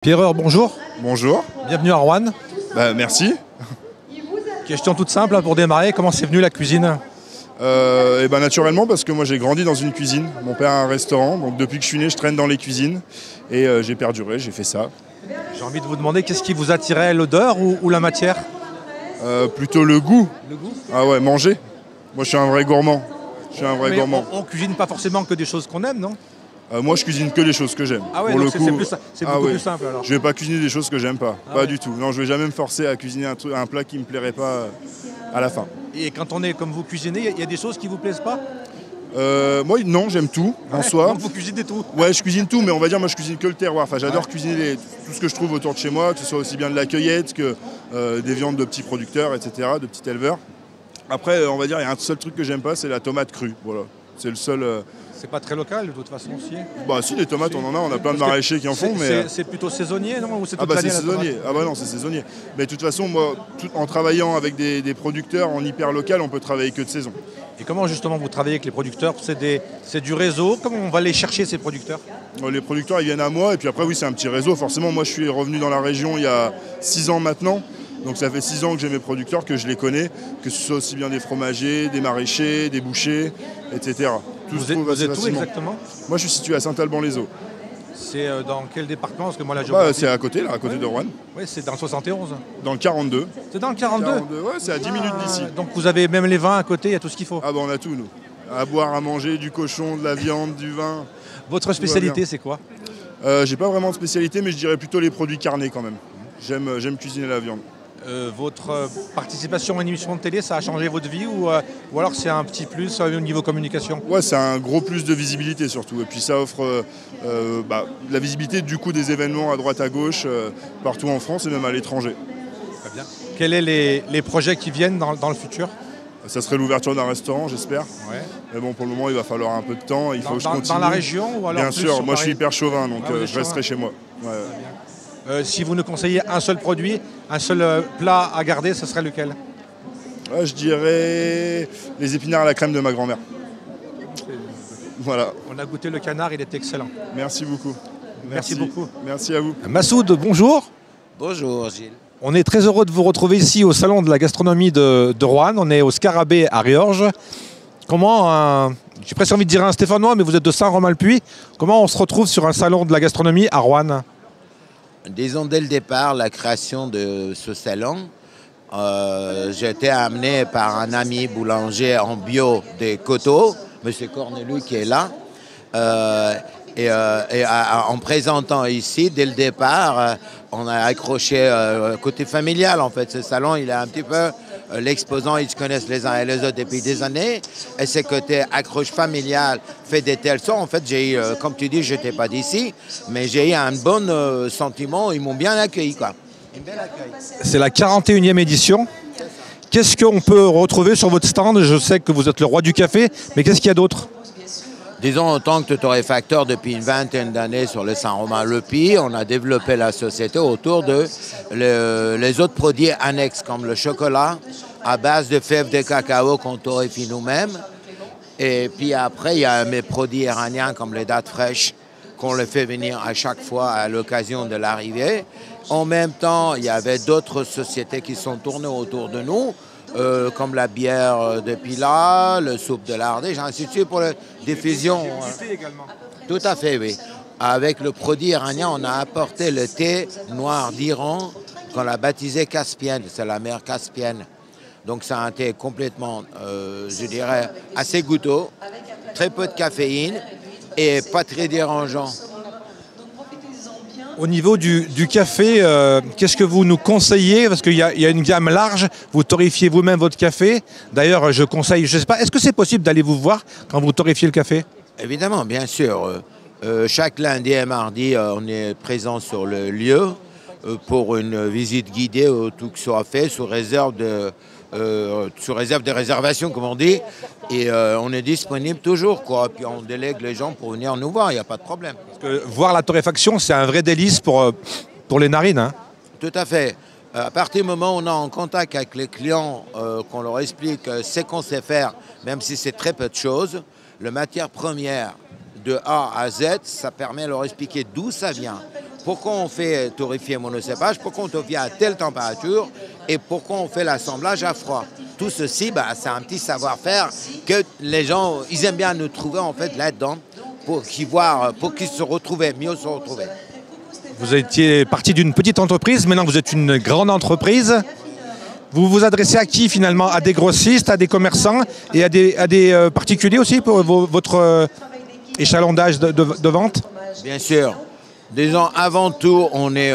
Pierreur, bonjour. Bonjour. Bienvenue à Roanne. Merci. Question toute simple pour démarrer, comment c'est venu la cuisine? Naturellement parce que moi j'ai grandi dans une cuisine. Mon père a un restaurant, donc depuis que je suis né je traîne dans les cuisines et j'ai perduré, j'ai fait ça. J'ai envie de vous demander qu'est-ce qui vous attirait, l'odeur ou la matière? Plutôt le goût. Le goût. Ah ouais, manger. Moi je suis un vrai gourmand. On cuisine pas forcément que des choses qu'on aime, non? Moi je cuisine que les choses que j'aime. Ah ouais, pour le c'est coup, beaucoup plus simple alors. je vais pas cuisiner des choses que j'aime pas. Ah Pas ouais. du tout. Non, je vais jamais me forcer à cuisiner un plat qui me plairait pas à la fin. Et quand on est comme vous cuisinez, il y a des choses qui vous plaisent pas? Moi non, j'aime tout en soi. Donc vous cuisinez tout. Ouais, je cuisine tout, mais on va dire moi je cuisine que le terroir. Enfin, j'adore cuisiner tout ce que je trouve autour de chez moi, que ce soit aussi bien de la cueillette que des viandes de petits producteurs, etc., de petits éleveurs. Après, on va dire, il y a un seul truc que j'aime pas, c'est la tomate crue. Voilà, c'est le seul. C'est pas très local de toute façon aussi. Bah si, les tomates, on a plein de maraîchers qui en font, mais. C'est plutôt saisonnier, non? Ou c'est Ah toute bah l'année, c'est la tomate? saisonnier. Ah bah non, c'est saisonnier. Mais de toute façon, moi, en travaillant avec des producteurs en hyper local, on peut travailler que de saison. Et comment justement vous travaillez avec les producteurs? C'est du réseau? Comment on va aller chercher ces producteurs? Les producteurs, ils viennent à moi, et puis après, oui, c'est un petit réseau. Forcément, moi, je suis revenu dans la région il y a 6 ans maintenant. Donc ça fait 6 ans que j'ai mes producteurs, que je les connais, que ce soit aussi bien des fromagers, des maraîchers, des bouchers, etc. Vous êtes où exactement? Moi, je suis situé à Saint-Alban-les-Eaux. C'est dans quel département? Parce que moi, la Bah, géographie... c'est à côté, là, à côté de Roanne. Oui, c'est dans le 71. Dans le 42. C'est dans le 42? 42, ouais, c'est à 10 minutes d'ici. Donc vous avez même les vins à côté, il y a tout ce qu'il faut. Ah bah on a tout, nous. À boire, à manger, du cochon, de la viande, du vin. Votre spécialité, c'est quoi? J'ai pas vraiment de spécialité, mais je dirais plutôt les produits carnés quand même. J'aime cuisiner la viande. Votre participation à une émission de télé, ça a changé votre vie ou alors c'est un petit plus au niveau communication? Ouais, c'est un gros plus de visibilité surtout. Et puis ça offre la visibilité du coup des événements à droite à gauche, partout en France et même à l'étranger. Très bien. Quels sont les projets qui viennent dans le futur? Ça serait l'ouverture d'un restaurant, j'espère. Ouais. Mais bon, pour le moment, il va falloir un peu de temps. Il faut que je continue. Dans la région ou alors Bien plus sûr, sur moi je suis Paris? hyper chauvin, donc Ah, vous êtes je resterai chauvin. chez moi. Ouais. Si vous nous conseillez un seul produit, un seul plat à garder, ce serait lequel? Ouais, je dirais les épinards à la crème de ma grand-mère. Voilà. On a goûté le canard, il était excellent. Merci beaucoup. Merci beaucoup. Merci à vous. Massoud, bonjour. Bonjour Gilles. On est très heureux de vous retrouver ici au Salon de la gastronomie de Roanne. On est au Scarabée à Riorges. J'ai presque envie de dire un Stéphanois, mais vous êtes de Saint-Romain-le-Puy. Comment on se retrouve sur un salon de la gastronomie à Roanne? Disons dès le départ, la création de ce salon, j'ai été amené par un ami boulanger en bio des Coteaux, M. Cornelu qui est là. En présentant ici, dès le départ, on a accroché côté familial en fait. Ce salon, il est un petit peu l'exposant, ils se connaissent les uns et les autres depuis des années. Et ce côté accroche familial fait des telles sortes. En fait, j'ai eu, comme tu dis, je n'étais pas d'ici, mais j'ai eu un bon sentiment. Ils m'ont bien accueilli, quoi. Un bel accueil. C'est la 41e édition. Qu'est-ce qu'on peut retrouver sur votre stand? Je sais que vous êtes le roi du café, mais qu'est-ce qu'il y a d'autre? Disons, en tant que torréfacteur depuis une vingtaine d'années sur le Saint-Romain-le-Puy, on a développé la société autour de les autres produits annexes, comme le chocolat à base de fèves de cacao qu'on torréfie nous-mêmes. Et puis après, il y a mes produits iraniens comme les dattes fraîches qu'on les fait venir à chaque fois à l'occasion de l'arrivée. En même temps, il y avait d'autres sociétés qui sont tournées autour de nous, comme la bière de Pilat, le soupe de l'Ardèche, ainsi de suite pour la diffusion. également. Tout à fait, oui. Avec le produit iranien, on a apporté le thé noir d'Iran qu'on a baptisé Caspienne. C'est la mer Caspienne. Donc c'est un thé complètement, je dirais, assez goûteux, très peu de caféine et pas très dérangeant. Au niveau du café, qu'est-ce que vous nous conseillez? Parce qu'il y a une gamme large, vous torréfiez vous-même votre café. D'ailleurs, je conseille, je ne sais pas, est-ce que c'est possible d'aller vous voir quand vous torréfiez le café? Évidemment, bien sûr. Chaque lundi et mardi, on est présent sur le lieu pour une visite guidée où tout soit fait sous réserve de réservation, comme on dit. Et on est disponible toujours, quoi. Puis on délègue les gens pour venir nous voir, il n'y a pas de problème. Parce que voir la torréfaction, c'est un vrai délice pour les narines. Hein. Tout à fait. À partir du moment où on est en contact avec les clients, qu'on leur explique ce qu'on sait faire, même si c'est très peu de choses, la matière première de A à Z, ça permet de leur expliquer d'où ça vient, pourquoi on fait torréfier monocépage, pourquoi on torréfie à telle température et pourquoi on fait l'assemblage à froid. Tout ceci, c'est un petit savoir-faire que les gens, ils aiment bien nous trouver en fait là-dedans pour qu'ils se retrouvaient, mieux se retrouver. Vous étiez parti d'une petite entreprise, maintenant vous êtes une grande entreprise. Vous vous adressez à qui finalement? À des grossistes, à des commerçants et à des particuliers aussi pour votre échelonnage de vente? Bien sûr. Disons, avant tout, on est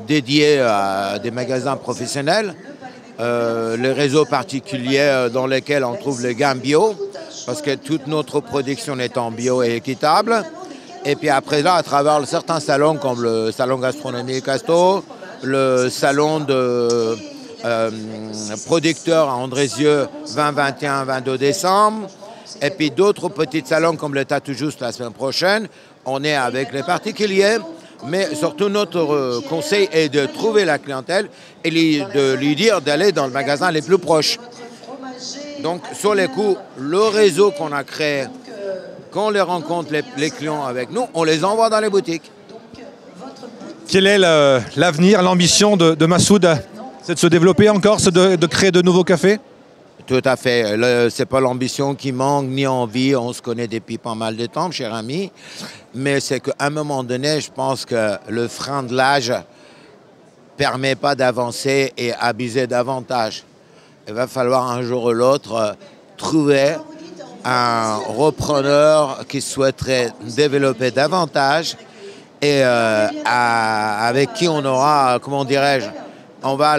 dédié à des magasins professionnels, les réseaux particuliers dans lesquels on trouve les gammes bio, parce que toute notre production est en bio et équitable. Et puis après là, à travers certains salons comme le salon gastronomie Casto, le salon de producteurs à Andrézieux 20, 21, 22 décembre, et puis d'autres petits salons comme le Tatou Juste la semaine prochaine, on est avec les particuliers, mais surtout notre conseil est de trouver la clientèle et de lui dire d'aller dans le magasin les plus proches. Donc sur les coups, le réseau qu'on a créé, quand on les rencontre les clients avec nous, on les envoie dans les boutiques. Quel est l'avenir, l'ambition de Massoud? C'est de se développer encore, c'est de créer de nouveaux cafés? Tout à fait. Ce n'est pas l'ambition qui manque, ni envie. On se connaît depuis pas mal de temps, cher ami. Mais c'est qu'à un moment donné, je pense que le frein de l'âge ne permet pas d'avancer et abuser davantage. Il va falloir un jour ou l'autre trouver un repreneur qui souhaiterait développer davantage et avec qui on aura, comment dirais-je, on va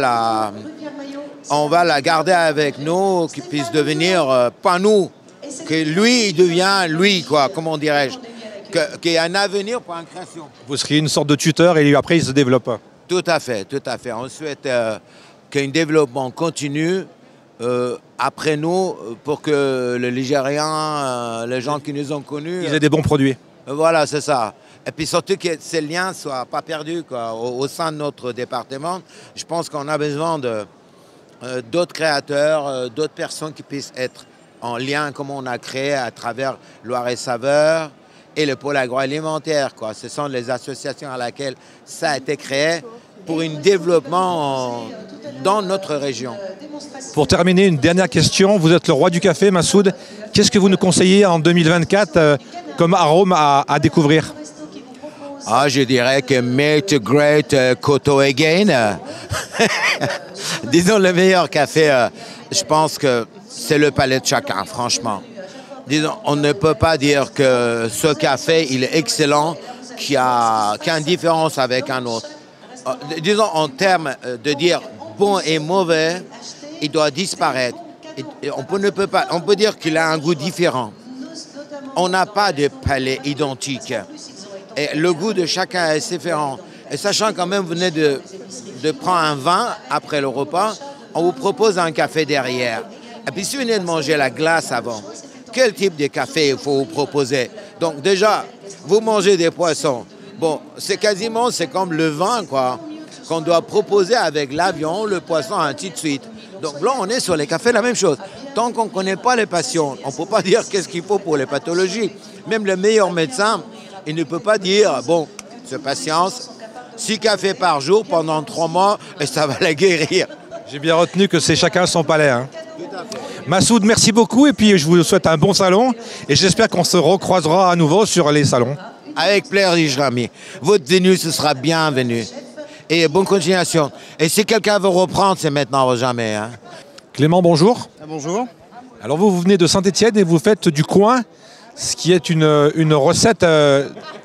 la garder avec nous, qu'il puisse devenir, pas nous, que lui, il devient lui, quoi, comment dirais-je, qu'il y ait un avenir pour une création. Vous seriez une sorte de tuteur et après il se développe. Tout à fait, tout à fait. On souhaite qu'un développement continue après nous pour que les Ligériens, les gens qui nous ont connus... Ils aient des bons produits. Voilà, c'est ça. Et puis surtout que ces liens ne soient pas perdus quoi, au sein de notre département. Je pense qu'on a besoin d'autres créateurs, d'autres personnes qui puissent être en lien comme on a créé à travers Loire et Saveurs et le pôle agroalimentaire. Quoi. Ce sont les associations à laquelle ça a été créé pour un développement dans notre région. Pour terminer, une dernière question. Vous êtes le roi du café, Massoud. Qu'est-ce que vous nous conseillez en 2024 comme arôme à découvrir? Je dirais que Make Great Koto Again. Disons, le meilleur café, je pense que c'est le palais de chacun, franchement. Disons, on ne peut pas dire que ce café, il est excellent, qu'il y a une différence avec un autre. Disons, en termes de dire bon et mauvais, il doit disparaître. On peut dire qu'il a un goût différent. On n'a pas de palais identique. Et le goût de chacun est différent. Et sachant quand même, vous venez de prendre un vin après le repas, on vous propose un café derrière. Et puis si vous venez de manger la glace avant, quel type de café il faut vous proposer? Donc déjà, vous mangez des poissons. Bon, c'est comme le vin, quoi, qu'on doit proposer avec l'avion, le poisson, ainsi de suite. Donc là, on est sur les cafés, la même chose. Tant qu'on ne connaît pas les patients, on ne peut pas dire qu'est-ce qu'il faut pour les pathologies. Même le meilleur médecin, il ne peut pas dire, bon, c'est patience, 6 cafés par jour pendant 3 mois et ça va la guérir. J'ai bien retenu que c'est chacun son palais. Hein. Massoud, merci beaucoup et puis je vous souhaite un bon salon et j'espère qu'on se recroisera à nouveau sur les salons. Avec plaisir, ami. Votre venue, ce sera bienvenue. Et bonne continuation. Et si quelqu'un veut reprendre, c'est maintenant ou jamais. Hein. Clément, bonjour. Bonjour. Alors vous venez de Saint-Étienne et vous faites du coin, ce qui est une recette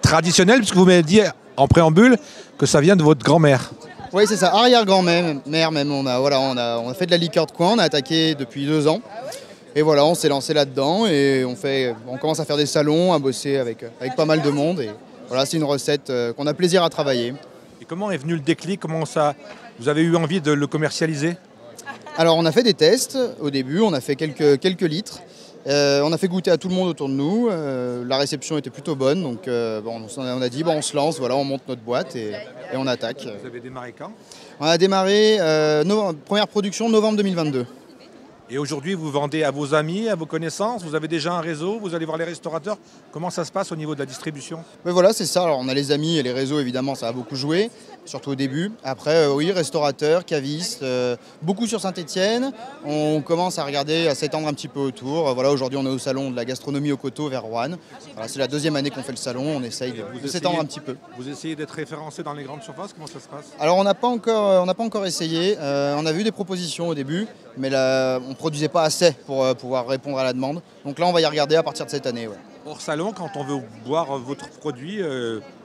traditionnelle, puisque vous m'avez dit en préambule que ça vient de votre grand-mère. Oui, c'est ça, arrière-grand-mère même. On a fait de la liqueur de coin, on a attaqué depuis 2 ans. Et voilà, on s'est lancé là-dedans et on commence à faire des salons, à bosser avec pas mal de monde. Et voilà, c'est une recette qu'on a plaisir à travailler. Et comment est venu le déclic? Comment ça, vous avez eu envie de le commercialiser? Alors, on a fait des tests au début, on a fait quelques litres. On a fait goûter à tout le monde autour de nous. La réception était plutôt bonne, donc on a dit on se lance, voilà, on monte notre boîte et on attaque. Vous avez démarré quand? On a démarré première production novembre 2022. Et aujourd'hui, vous vendez à vos amis, à vos connaissances, vous avez déjà un réseau, vous allez voir les restaurateurs. Comment ça se passe au niveau de la distribution? Mais voilà, c'est ça. Alors, on a les amis et les réseaux, évidemment, ça a beaucoup joué, surtout au début. Après, oui, restaurateurs, cavistes, beaucoup sur Saint-Étienne. On commence à regarder, à s'étendre un petit peu autour. Voilà, aujourd'hui, on est au salon de la gastronomie au Coteau vers Roanne. Voilà, c'est la deuxième année qu'on fait le salon, on essaye de s'étendre un petit peu. Vous essayez d'être référencé dans les grandes surfaces, comment ça se passe? Alors, on n'a pas encore essayé. On a vu des propositions au début, mais là, on ne produisait pas assez pour pouvoir répondre à la demande. Donc là, on va y regarder à partir de cette année. Ouais. Hors salon, quand on veut boire votre produit,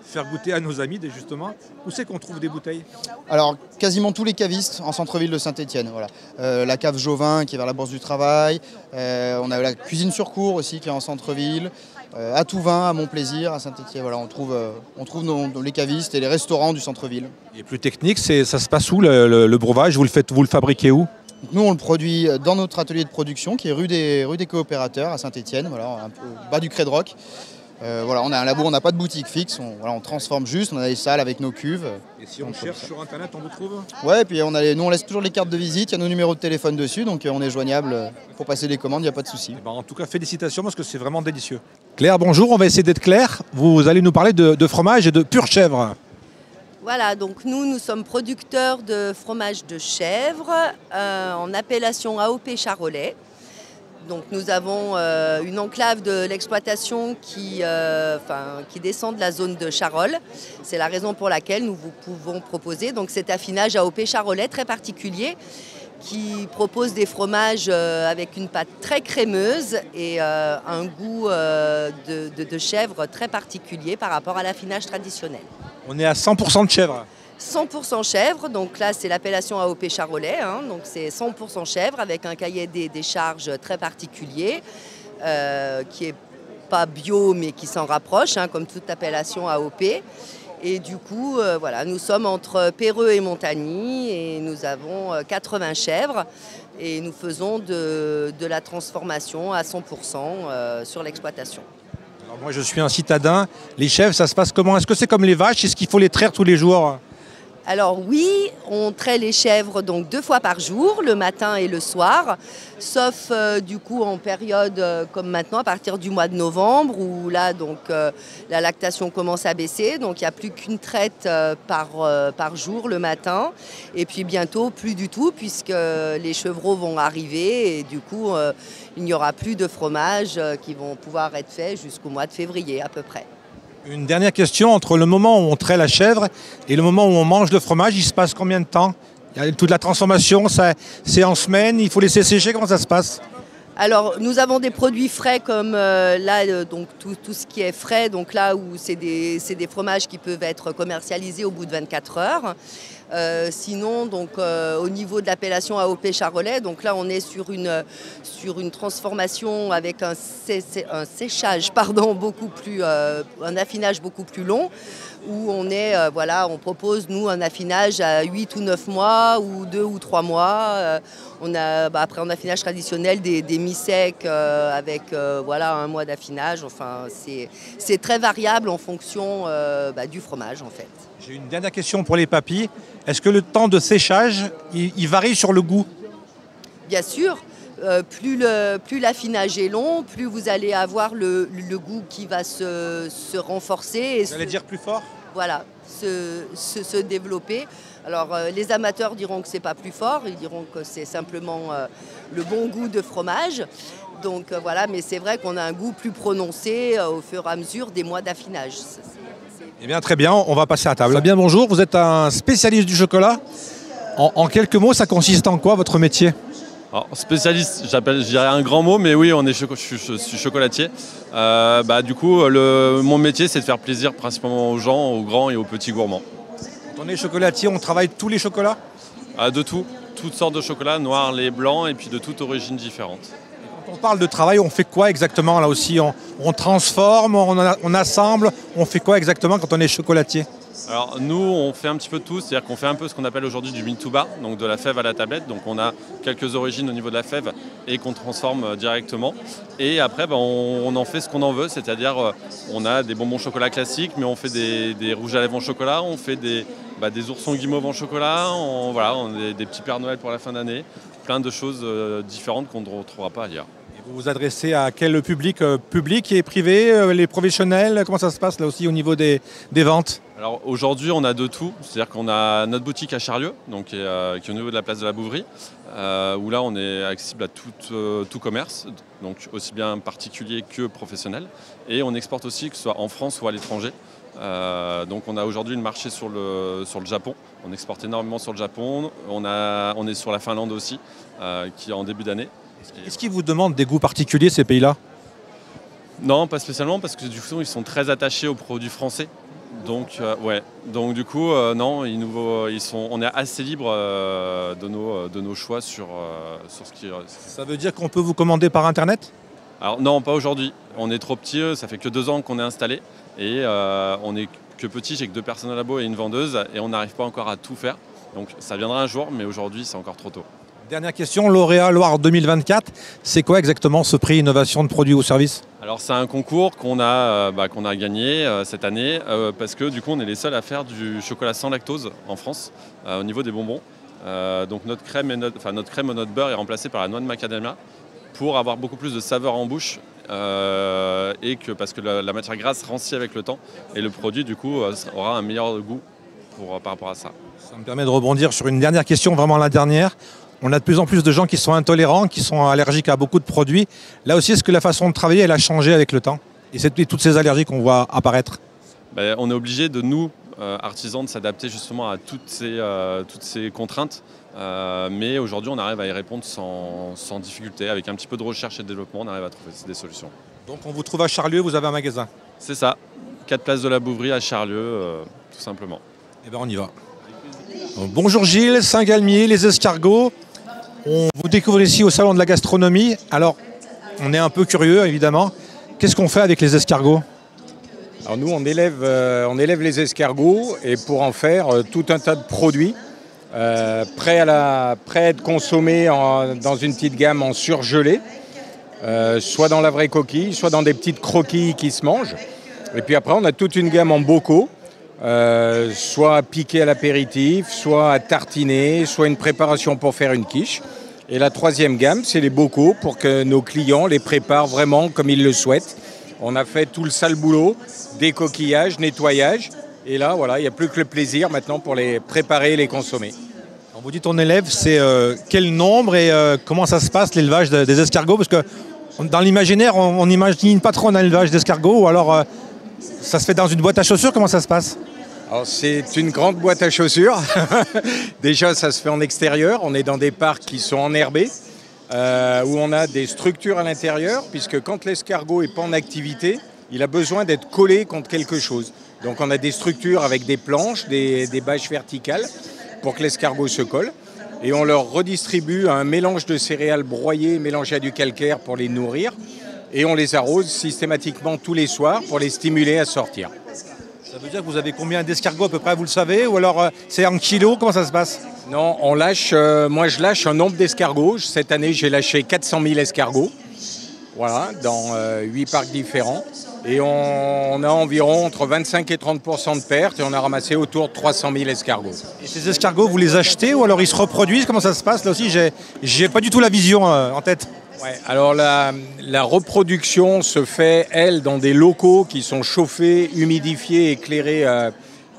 faire goûter à nos amis, justement, où c'est qu'on trouve des bouteilles? Alors, quasiment tous les cavistes en centre-ville de Saint-Étienne. Voilà. La cave Jovin qui est vers la Bourse du Travail. On a la cuisine sur cour aussi qui est en centre-ville. À Touvin, à Montplaisir, à Saint-Étienne. Voilà, on trouve les cavistes et les restaurants du centre-ville. Et plus technique, ça se passe où le breuvage? Vous le fabriquez où? Donc nous, on le produit dans notre atelier de production qui est rue des Coopérateurs à Saint-Étienne, voilà, un peu au bas du Cré de Roc. Voilà, on a un labo, on n'a pas de boutique fixe, on transforme juste, on a des salles avec nos cuves. Et si on cherche sur Internet, on vous trouve? Ouais, et puis nous on laisse toujours les cartes de visite, il y a nos numéros de téléphone dessus, donc on est joignable pour passer des commandes, il n'y a pas de souci. En tout cas, félicitations parce que c'est vraiment délicieux. Claire, bonjour, on va essayer d'être clair. Vous allez nous parler de fromage et de pure chèvre. Voilà, donc nous sommes producteurs de fromage de chèvre en appellation AOP Charolais. Donc nous avons une enclave de l'exploitation qui descend de la zone de Charolles. C'est la raison pour laquelle nous vous pouvons proposer donc, cet affinage AOP Charolais très particulier qui propose des fromages avec une pâte très crémeuse et un goût de chèvre très particulier par rapport à l'affinage traditionnel. On est à 100% de chèvre. 100% chèvre, donc là c'est l'appellation AOP Charolais, donc c'est 100% chèvre avec un cahier des charges très particulier qui n'est pas bio mais qui s'en rapproche, comme toute appellation AOP. Et du coup, voilà, nous sommes entre Perreux et Montagny et nous avons 80 chèvres et nous faisons de la transformation à 100% sur l'exploitation. Alors moi je suis un citadin, les chèvres ça se passe comment? Est-ce que c'est comme les vaches? Est-ce qu'il faut les traire tous les jours? Alors oui, on traite les chèvres donc 2 fois par jour, le matin et le soir, sauf du coup en période comme maintenant à partir du mois de novembre où là donc la lactation commence à baisser, donc il n'y a plus qu'une traite par jour le matin et puis bientôt plus du tout puisque les chevreaux vont arriver et du coup il n'y aura plus de fromages qui vont pouvoir être faits jusqu'au mois de février à peu près. Une dernière question, entre le moment où on traite la chèvre et le moment où on mange le fromage, il se passe combien de temps? Il y a toute la transformation, c'est en semaine, il faut laisser sécher, comment ça se passe? Alors nous avons des produits frais comme là donc tout ce qui est frais, donc là où c'est des fromages qui peuvent être commercialisés au bout de 24 heures. Sinon, donc, au niveau de l'appellation AOP Charolais, donc là on est sur une transformation avec un séchage, beaucoup plus, un affinage beaucoup plus long, où on propose nous un affinage à 8 ou 9 mois ou 2 ou 3 mois. On a après en affinage traditionnel des mi-secs avec un mois d'affinage. Enfin, c'est très variable en fonction du fromage en fait. J'ai une dernière question pour les papilles. Est-ce que le temps de séchage, il varie sur le goût? Bien sûr. Plus l'affinage est long, plus vous allez avoir le goût qui va se renforcer. Vous allez dire plus fort? Voilà, se développer. Alors les amateurs diront que c'est pas plus fort, ils diront que c'est simplement le bon goût de fromage. Donc voilà, mais c'est vrai qu'on a un goût plus prononcé au fur et à mesure des mois d'affinage. Eh bien très bien, on va passer à table. Fabien, bonjour, vous êtes un spécialiste du chocolat. En quelques mots, ça consiste en quoi votre métier? Alors, spécialiste, je dirais un grand mot, mais oui, je suis chocolatier. Du coup, mon métier, c'est de faire plaisir principalement aux gens, aux grands et aux petits gourmands. Quand on est chocolatier, on travaille tous les chocolats? De tout, toutes sortes de chocolats, noirs, les blancs, et puis de toute origine différente. Quand on parle de travail, on fait quoi exactement là aussi? On transforme, on assemble, on fait quoi exactement quand on est chocolatier? Alors nous, on fait un petit peu de tout, c'est-à-dire qu'on fait un peu ce qu'on appelle aujourd'hui du mid to bar, donc de la fève à la tablette. Donc on a quelques origines au niveau de la fève et qu'on transforme directement. Et après, on en fait ce qu'on en veut, c'est-à-dire on a des bonbons chocolat classiques, mais on fait des rouges à lèvres en chocolat, on fait des oursons guimauves en chocolat, on a des petits Pères Noël pour la fin d'année. plein de choses différentes qu'on ne retrouvera pas ailleurs. Et vous vous adressez à quel public, public et privé, les professionnels? Comment ça se passe là aussi au niveau des ventes? Alors aujourd'hui, on a de tout. C'est-à-dire qu'on a notre boutique à Charlieu, donc, qui est au niveau de la place de la Bouverie, où là, on est accessible à tout commerce, donc aussi bien particulier que professionnel. Et on exporte aussi, que ce soit en France ou à l'étranger. Donc on a aujourd'hui le marché sur le Japon. On exporte énormément sur le Japon. On est sur la Finlande aussi, qui est en début d'année. Est-ce qu'ils vous demandent des goûts particuliers, ces pays-là? Non, pas spécialement, parce que du coup, ils sont très attachés aux produits français. Donc, Donc du coup, non, on est assez libre de nos choix sur ce qui... Ça veut dire qu'on peut vous commander par Internet? Alors non, pas aujourd'hui. On est trop petit, ça fait que 2 ans qu'on est installé. Et on n'est que petit, j'ai que 2 personnes au labo et une vendeuse. Et on n'arrive pas encore à tout faire. Donc ça viendra un jour, mais aujourd'hui, c'est encore trop tôt. Dernière question, lauréat Loire 2024, c'est quoi exactement ce prix innovation de produits ou services? Alors c'est un concours qu'on a gagné cette année parce que du coup on est les seuls à faire du chocolat sans lactose en France au niveau des bonbons. Donc notre crème au notre beurre est remplacée par la noix de macadamia pour avoir beaucoup plus de saveur en bouche parce que la matière grasse rancit avec le temps et le produit du coup aura un meilleur goût par rapport à ça. Ça me permet de rebondir sur une dernière question, vraiment la dernière. On a de plus en plus de gens qui sont intolérants, qui sont allergiques à beaucoup de produits. Là aussi, est-ce que la façon de travailler, elle a changé avec le temps? Et toutes ces allergies qu'on voit apparaître? On est obligé de nous, artisans, de s'adapter justement à toutes ces contraintes. Mais aujourd'hui, on arrive à y répondre sans difficulté. Avec un petit peu de recherche et de développement, on arrive à trouver des solutions. Donc on vous trouve à Charlieu, vous avez un magasin? C'est ça, 4 places de la Bouverie à Charlieu, tout simplement. Eh bien on y va. Bonjour Gilles, Saint-Galmier, les escargots. On vous découvre ici au Salon de la Gastronomie. Alors, on est un peu curieux évidemment. Qu'est-ce qu'on fait avec les escargots? Alors nous, on élève les escargots et pour en faire tout un tas de produits prêts à être consommés dans une petite gamme en surgelé, soit dans la vraie coquille, soit dans des petites croquilles qui se mangent. Et puis après, on a toute une gamme en bocaux, soit piqué à l'apéritif, soit à tartiner, soit une préparation pour faire une quiche. Et la troisième gamme, c'est les bocaux pour que nos clients les préparent vraiment comme ils le souhaitent. On a fait tout le sale boulot, décoquillage, nettoyage. Et là, voilà, il n'y a plus que le plaisir maintenant pour les préparer et les consommer. Quand vous dites on élève, c'est quel nombre et comment ça se passe l'élevage des escargots? Parce que dans l'imaginaire, on n'imagine pas trop un élevage d'escargots ou alors ça se fait dans une boîte à chaussures, comment ça se passe? Alors c'est une grande boîte à chaussures. Déjà, ça se fait en extérieur. On est dans des parcs qui sont enherbés, où on a des structures à l'intérieur, puisque quand l'escargot n'est pas en activité, il a besoin d'être collé contre quelque chose. Donc on a des structures avec des planches, des bâches verticales, pour que l'escargot se colle. Et on leur redistribue un mélange de céréales broyées mélangées à du calcaire pour les nourrir. Et on les arrose systématiquement tous les soirs pour les stimuler à sortir. Ça veut dire que vous avez combien d'escargots à peu près, vous le savez? Ou alors c'est en kilos, comment ça se passe? Non, on lâche, moi je lâche un nombre d'escargots. Cette année, j'ai lâché 400 000 escargots, voilà, dans 8 parcs différents. Et on a environ entre 25 et 30% de pertes et on a ramassé autour de 300 000 escargots. Et ces escargots, vous les achetez ou alors ils se reproduisent? Comment ça se passe? Là aussi, j'ai pas du tout la vision en tête. Ouais, alors la reproduction se fait, elle, dans des locaux qui sont chauffés, humidifiés, éclairés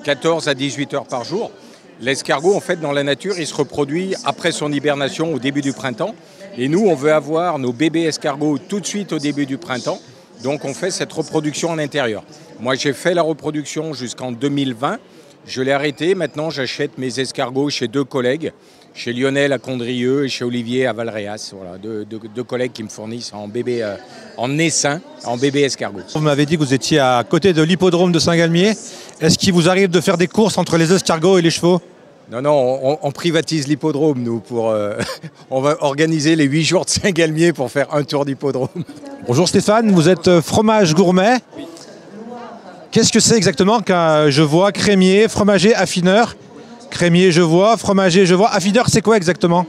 14 à 18 heures par jour. L'escargot, en fait, dans la nature, il se reproduit après son hibernation au début du printemps. Et nous, on veut avoir nos bébés escargots tout de suite au début du printemps. Donc, on fait cette reproduction en intérieur. Moi, j'ai fait la reproduction jusqu'en 2020. Je l'ai arrêté. Maintenant, j'achète mes escargots chez 2 collègues. Chez Lionel à Condrieu et chez Olivier à Valréas. Voilà, deux collègues qui me fournissent en bébé, en essaim, en bébé escargot. Vous m'avez dit que vous étiez à côté de l'hippodrome de Saint-Galmier. Est-ce qu'il vous arrive de faire des courses entre les escargots et les chevaux? Non, on privatise l'hippodrome, nous. On va organiser les 8 jours de Saint-Galmier pour faire un tour d'hippodrome. Bonjour Stéphane, vous êtes fromage gourmet. Qu'est-ce que c'est exactement qu'un je vois crémier, fromager, affineur? Crémier, je vois, fromager, je vois. Affineur, c'est quoi exactement?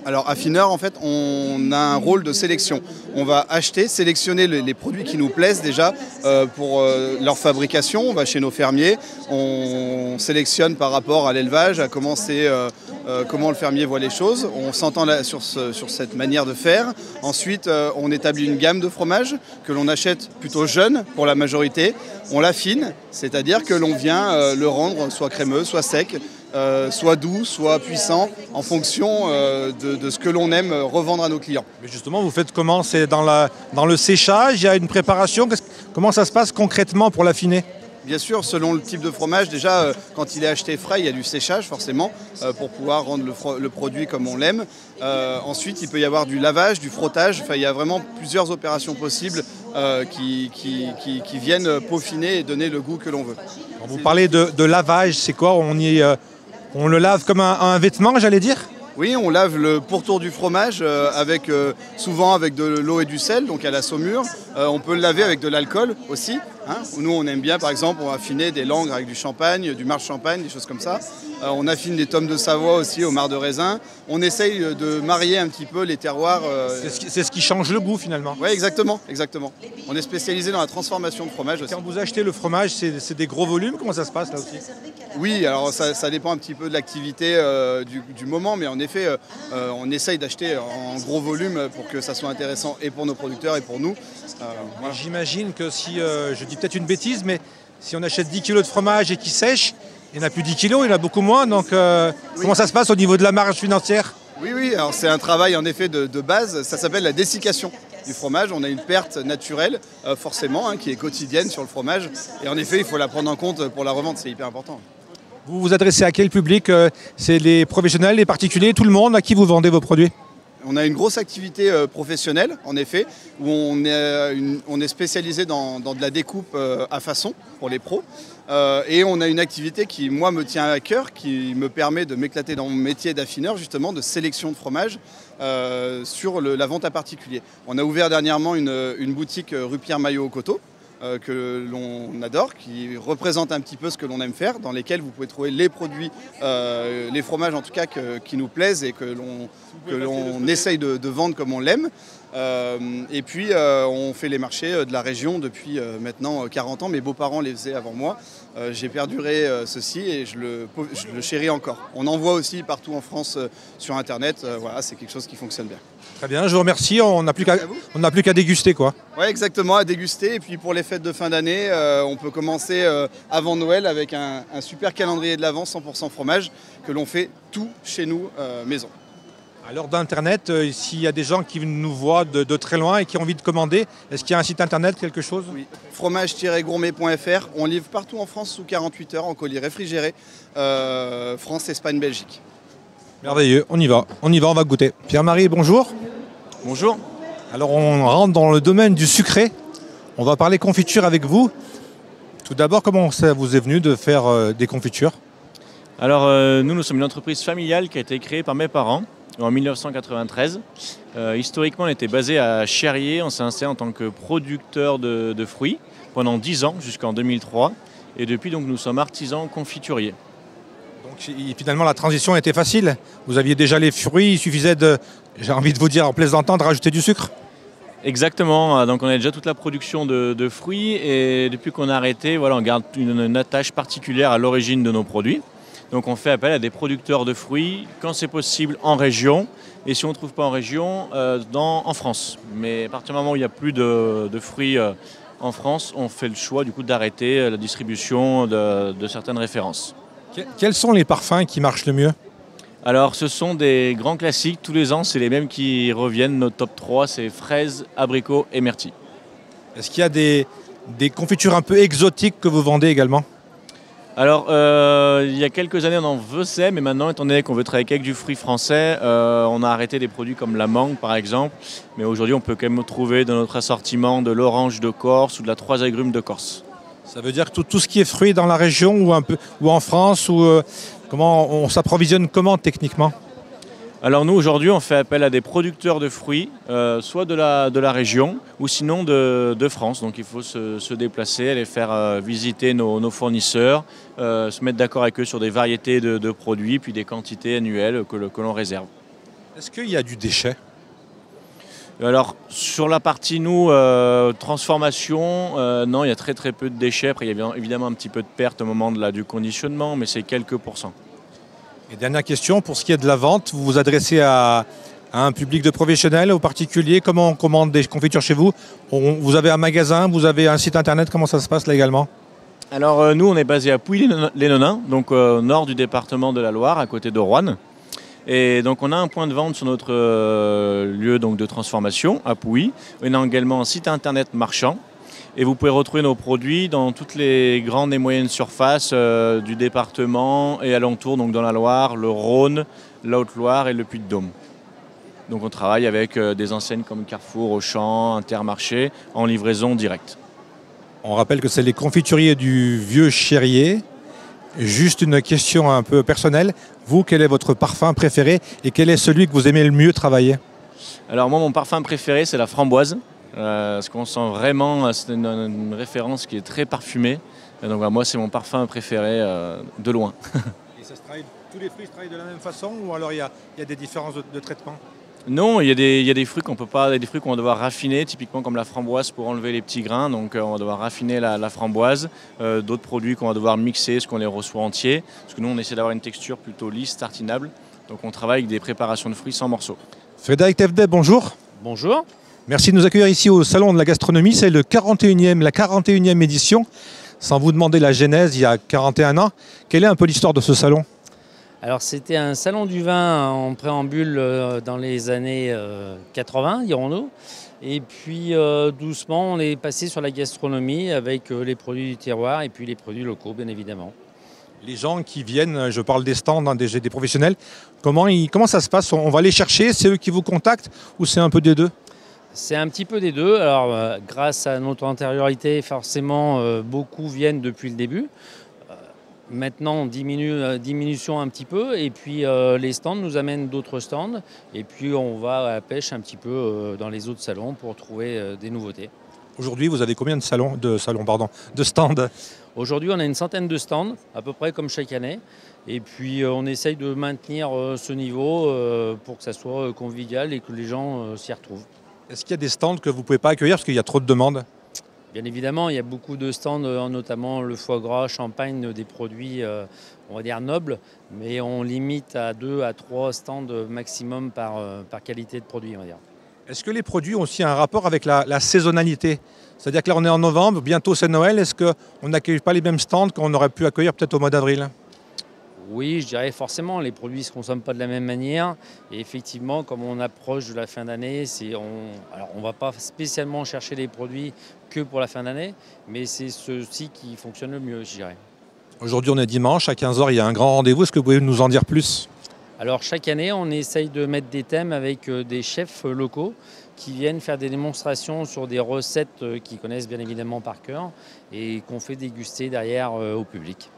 Alors affineur, en fait, on a un rôle de sélection. On va acheter, sélectionner les produits qui nous plaisent déjà pour leur fabrication. On va chez nos fermiers, on sélectionne par rapport à l'élevage, à comment c'est comment le fermier voit les choses. On s'entend sur cette manière de faire. Ensuite, on établit une gamme de fromages que l'on achète plutôt jeune pour la majorité. On l'affine, c'est-à-dire que l'on vient le rendre soit crémeux, soit sec, soit doux, soit puissant, en fonction de ce que l'on aime revendre à nos clients. Mais justement, vous faites comment? C'est dans le séchage, il y a une préparation. Comment ça se passe concrètement pour l'affiner? Bien sûr, selon le type de fromage, déjà quand il est acheté frais, il y a du séchage forcément pour pouvoir rendre le produit comme on l'aime. Ensuite, il peut y avoir du lavage, du frottage. Enfin, il y a vraiment plusieurs opérations possibles qui viennent peaufiner et donner le goût que l'on veut. Quand vous parlez de lavage, c'est quoi? On le lave comme un vêtement, j'allais dire? Oui, on lave le pourtour du fromage souvent avec de l'eau et du sel, donc à la saumure. On peut le laver avec de l'alcool aussi. Nous, on aime bien, par exemple, on affiner des langres avec du champagne, du marc champagne, des choses comme ça. On affine des tomes de Savoie aussi au marc de raisin. On essaye de marier un petit peu les terroirs. C'est ce qui change le goût finalement. Oui, exactement. On est spécialisé dans la transformation de fromage aussi. Quand vous achetez le fromage, c'est des gros volumes? Comment ça se passe là aussi? Oui, alors ça dépend un petit peu de l'activité du moment, mais en effet, on essaye d'acheter en gros volume pour que ça soit intéressant et pour nos producteurs et pour nous. Voilà. J'imagine que si, je dis peut-être une bêtise, mais si on achète 10 kg de fromage et qu'il sèche, il n'y en a plus 10 kg, il y en a beaucoup moins. Donc comment ça se passe au niveau de la marge financière? Oui, alors c'est un travail en effet de base, ça s'appelle la dessiccation du fromage. On a une perte naturelle, forcément, qui est quotidienne sur le fromage. Et en effet, il faut la prendre en compte pour la revente, c'est hyper important. Vous vous adressez à quel public? C'est les professionnels, les particuliers, tout le monde? À qui vous vendez vos produits? On a une grosse activité professionnelle, en effet, où on est spécialisé dans de la découpe à façon pour les pros. Et on a une activité qui, moi, me tient à cœur, qui me permet de m'éclater dans mon métier d'affineur, justement, de sélection de fromage sur la vente à particulier. On a ouvert dernièrement une boutique rue Pierre-Maillot au Coteau, que l'on adore, qui représente un petit peu ce que l'on aime faire, dans lesquels vous pouvez trouver les produits, les fromages en tout cas qui nous plaisent et que l'on essaye de vendre comme on l'aime. Et puis on fait les marchés de la région depuis maintenant 40 ans. Mes beaux-parents les faisaient avant moi. J'ai perduré ceci et je le chéris encore. On en voit aussi partout en France sur Internet. Voilà, c'est quelque chose qui fonctionne bien. Très bien, je vous remercie. On n'a plus qu'à déguster, quoi. Oui, exactement, à déguster. Et puis pour les fêtes de fin d'année, on peut commencer avant Noël avec un super calendrier de l'Avent 100% fromage que l'on fait tout chez nous maison. À l'heure d'Internet, s'il y a des gens qui nous voient de très loin et qui ont envie de commander, est-ce qu'il y a un site Internet, quelque chose? Oui, fromage-gourmet.fr. On livre partout en France sous 48 heures en colis réfrigéré, France, Espagne, Belgique. Merveilleux, on y va, on va goûter. Pierre-Marie, bonjour. Bonjour. Alors on rentre dans le domaine du sucré. On va parler confiture avec vous. Tout d'abord, comment ça vous est venu de faire des confitures? Alors nous sommes une entreprise familiale qui a été créée par mes parents en 1993. Historiquement, on était basé à Cherrier. On s'est installé en tant que producteur de fruits pendant 10 ans jusqu'en 2003. Et depuis, donc, nous sommes artisans confituriers. Donc finalement, la transition était facile. Vous aviez déjà les fruits, il suffisait de, j'ai envie de vous dire en plaisantant, de rajouter du sucre. Exactement, donc on a déjà toute la production de fruits et depuis qu'on a arrêté, voilà, on garde une attache particulière à l'origine de nos produits. Donc on fait appel à des producteurs de fruits quand c'est possible en région et si on ne trouve pas en région, en France. Mais à partir du moment où il n'y a plus de fruits en France, on fait le choix du coup d'arrêter la distribution de certaines références. Quels sont les parfums qui marchent le mieux? Alors ce sont des grands classiques, tous les ans c'est les mêmes qui reviennent, notre top 3 c'est fraises, abricots et myrtilles. Est-ce qu'il y a des confitures un peu exotiques que vous vendez également? Alors il y a quelques années on en faisait, mais maintenant étant donné qu'on veut travailler avec du fruit français, on a arrêté des produits comme la mangue par exemple, mais aujourd'hui on peut quand même trouver dans notre assortiment de l'orange de Corse ou de la 3 agrumes de Corse. Ça veut dire que tout ce qui est fruits dans la région ou en France, comment on s'approvisionne comment techniquement? Alors nous aujourd'hui on fait appel à des producteurs de fruits, soit de la région ou sinon de France. Donc il faut se déplacer, aller faire visiter nos fournisseurs, se mettre d'accord avec eux sur des variétés de produits, puis des quantités annuelles que l'on réserve. Est-ce qu'il y a du déchet? Alors sur la partie transformation, non, il y a très peu de déchets. Après il y a évidemment un petit peu de perte au moment du conditionnement, mais c'est quelques pourcents. Et dernière question, pour ce qui est de la vente, vous vous adressez à un public de professionnels, aux particuliers? Comment on commande des confitures chez vous? Vous avez un magasin, vous avez un site internet, comment ça se passe là également? Alors nous, on est basé à Pouilly-les-Nonains, donc au nord du département de la Loire, à côté de Roanne. Et donc on a un point de vente sur notre lieu donc, de transformation à Pouilly. On a également un site internet marchand. Et vous pouvez retrouver nos produits dans toutes les grandes et moyennes surfaces du département et alentour, donc dans la Loire, le Rhône, la Haute-Loire et le Puy-de-Dôme. Donc on travaille avec des enseignes comme Carrefour, Auchan, Intermarché, en livraison directe. On rappelle que c'est les confituriers du Vieux Cherrier. Juste une question un peu personnelle. Vous, quel est votre parfum préféré et quel est celui que vous aimez le mieux travailler? Alors moi, mon parfum préféré, c'est la framboise. Parce qu'on sent vraiment, c'est une référence qui est très parfumée. Et donc moi, c'est mon parfum préféré de loin. Et ça se travaille, tous les fruits se travaillent de la même façon ou alors il y a des différences de traitement? Non, il y a des fruits qu'on peut pas, des fruits qu'on va devoir raffiner, typiquement comme la framboise pour enlever les petits grains. Donc on va devoir raffiner la framboise. D'autres produits qu'on va devoir mixer, ce qu'on les reçoit entiers. Parce que nous, on essaie d'avoir une texture plutôt lisse, tartinable. Donc on travaille avec des préparations de fruits sans morceaux. Frédéric Tefdeh, bonjour. Bonjour. Merci de nous accueillir ici au Salon de la Gastronomie. C'est la 41e édition. Sans vous demander la genèse, il y a 41 ans. Quelle est un peu l'histoire de ce salon? Alors c'était un salon du vin en préambule dans les années 80, dirons-nous. Et puis doucement, on est passé sur la gastronomie avec les produits du terroir et puis les produits locaux, bien évidemment. Les gens qui viennent, je parle des stands, hein, des professionnels, comment ça se passe? On va les chercher, c'est eux qui vous contactent ou c'est un peu des deux? C'est un petit peu des deux. Alors grâce à notre antériorité, forcément, beaucoup viennent depuis le début. Maintenant, diminution un petit peu, et puis les stands nous amènent d'autres stands, et puis on va à la pêche un petit peu dans les autres salons pour trouver des nouveautés. Aujourd'hui, vous avez combien de stands? Aujourd'hui, on a une centaine de stands, à peu près comme chaque année, et puis on essaye de maintenir ce niveau pour que ça soit convivial et que les gens s'y retrouvent. Est-ce qu'il y a des stands que vous ne pouvez pas accueillir parce qu'il y a trop de demandes? Bien évidemment, il y a beaucoup de stands, notamment le foie gras, champagne, des produits, on va dire nobles, mais on limite à 2 à 3 stands maximum par qualité de produit, on va dire. Est-ce que les produits ont aussi un rapport avec la saisonnalité? C'est-à-dire que là, on est en novembre, bientôt c'est Noël. Est-ce qu'on n'accueille pas les mêmes stands qu'on aurait pu accueillir peut-être au mois d'avril? Oui, je dirais forcément, les produits ne se consomment pas de la même manière. Et effectivement, comme on approche de la fin d'année, on ne va pas spécialement chercher les produits que pour la fin d'année, mais c'est ceux-ci qui fonctionnent le mieux, je dirais. Aujourd'hui, on est dimanche, à 15 h, il y a un grand rendez-vous. Est-ce que vous pouvez nous en dire plus? Alors, chaque année, on essaye de mettre des thèmes avec des chefs locaux qui viennent faire des démonstrations sur des recettes qu'ils connaissent bien évidemment par cœur et qu'on fait déguster derrière au public.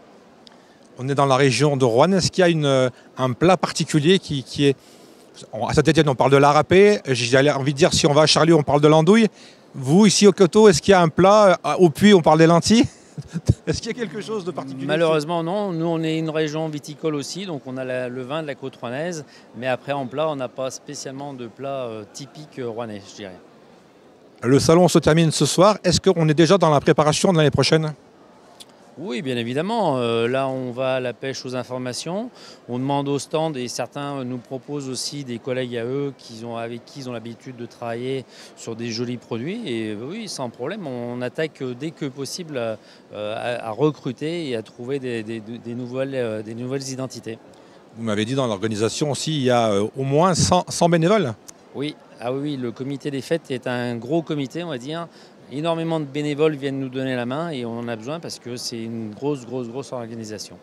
On est dans la région de Roanne. Est-ce qu'il y a un plat particulier qui est... À Saint-Étienne, on parle de la râpée. J'ai envie de dire, si on va à Charlieu, on parle de l'andouille. Vous, ici au Coteau, est-ce qu'il y a un plat? Au Puy, on parle des lentilles. Est-ce qu'il y a quelque chose de particulier? Malheureusement, non. Nous, on est une région viticole aussi, donc on a le vin de la côte rouennaise. Mais après, en plat, on n'a pas spécialement de plat typique rouennais, je dirais. Le salon se termine ce soir. Est-ce qu'on est déjà dans la préparation de l'année prochaine? Oui, bien évidemment. Là, on va à la pêche aux informations. On demande aux stands et certains nous proposent aussi des collègues à eux avec qui ils ont l'habitude de travailler sur des jolis produits. Et oui, sans problème, on attaque dès que possible à recruter et à trouver des nouvelles identités. Vous m'avez dit dans l'organisation aussi, il y a au moins 100 bénévoles. Oui, oui, le comité des fêtes est un gros comité, on va dire. Énormément de bénévoles viennent nous donner la main et on en a besoin parce que c'est une grosse organisation.